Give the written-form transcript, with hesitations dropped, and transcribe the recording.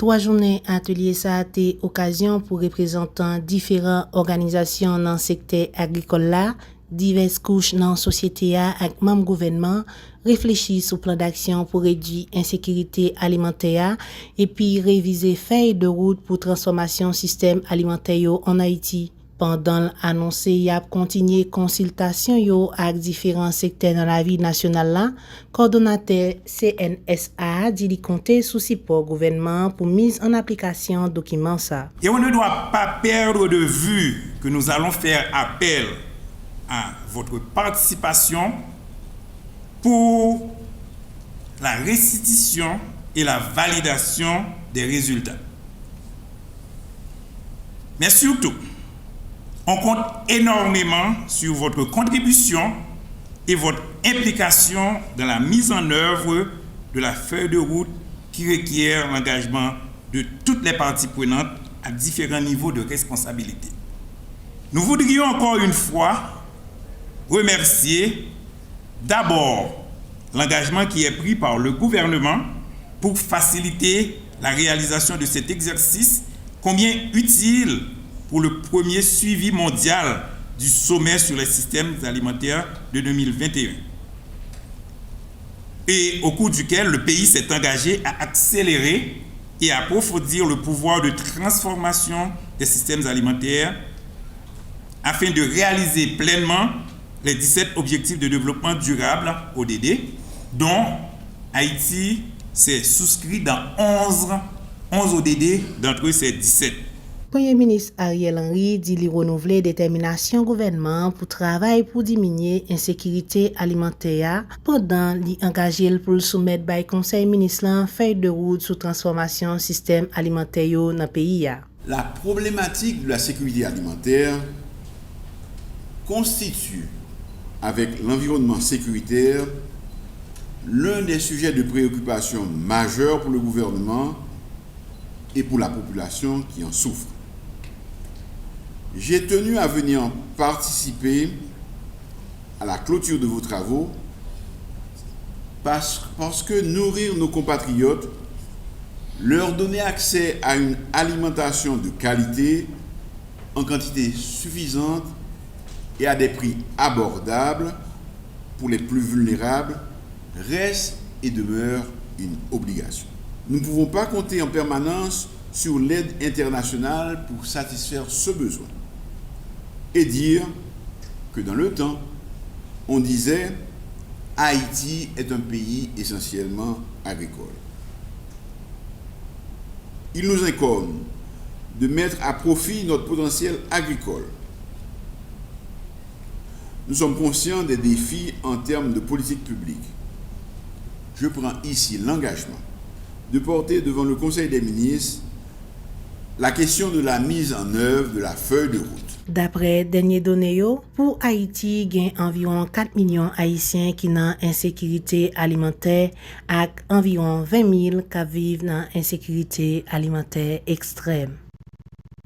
3 journées atelier ça a été occasion pour représentants différentes organisations dans le secteur agricole là, diverses couches dans la société avec membres gouvernement réfléchir sur plan d'action pour réduire l'insécurité alimentaire et puis réviser feuille de route pour transformation système alimentaire en Haïti. Pendant l'annoncé, il y a continué consultation yo avec différents secteurs dans la vie nationale là. Coordonnateur CNSA dit compter sous support gouvernement pour mise en application document ça. Et on ne doit pas perdre de vue que nous allons faire appel à votre participation pour la restitution et la validation des résultats. Mais surtout, on compte énormément sur votre contribution et votre implication dans la mise en œuvre de la feuille de route qui requiert l'engagement de toutes les parties prenantes à différents niveaux de responsabilité. Nous voudrions encore une fois remercier d'abord l'engagement qui est pris par le gouvernement pour faciliter la réalisation de cet exercice, combien utile pour le premier suivi mondial du sommet sur les systèmes alimentaires de 2021. Et au cours duquel le pays s'est engagé à accélérer et à approfondir le pouvoir de transformation des systèmes alimentaires afin de réaliser pleinement les 17 objectifs de développement durable, ODD, dont Haïti s'est souscrit dans 11 ODD d'entre ces 17. Premier ministre Ariel Henry dit lui renouveler détermination gouvernement pour travailler pour diminuer l'insécurité alimentaire pendant lui engager pour le soumettre par conseil ministre feuille de route sur transformation système alimentaire dans le pays. La problématique de la sécurité alimentaire constitue avec l'environnement sécuritaire l'un des sujets de préoccupation majeurs pour le gouvernement et pour la population qui en souffre. J'ai tenu à venir participer à la clôture de vos travaux parce que nourrir nos compatriotes, leur donner accès à une alimentation de qualité en quantité suffisante et à des prix abordables pour les plus vulnérables reste et demeure une obligation. Nous ne pouvons pas compter en permanence sur l'aide internationale pour satisfaire ce besoin. Et dire que dans le temps, on disait Haïti est un pays essentiellement agricole. Il nous incombe de mettre à profit notre potentiel agricole. Nous sommes conscients des défis en termes de politique publique. Je prends ici l'engagement de porter devant le Conseil des ministres la question de la mise en œuvre de la feuille de route. D'après dernier données, pour Haïti, il y a environ 4 millions haïtiens qui ont insécurité alimentaire et environ 20 000 qui vivent dans insécurité alimentaire extrême.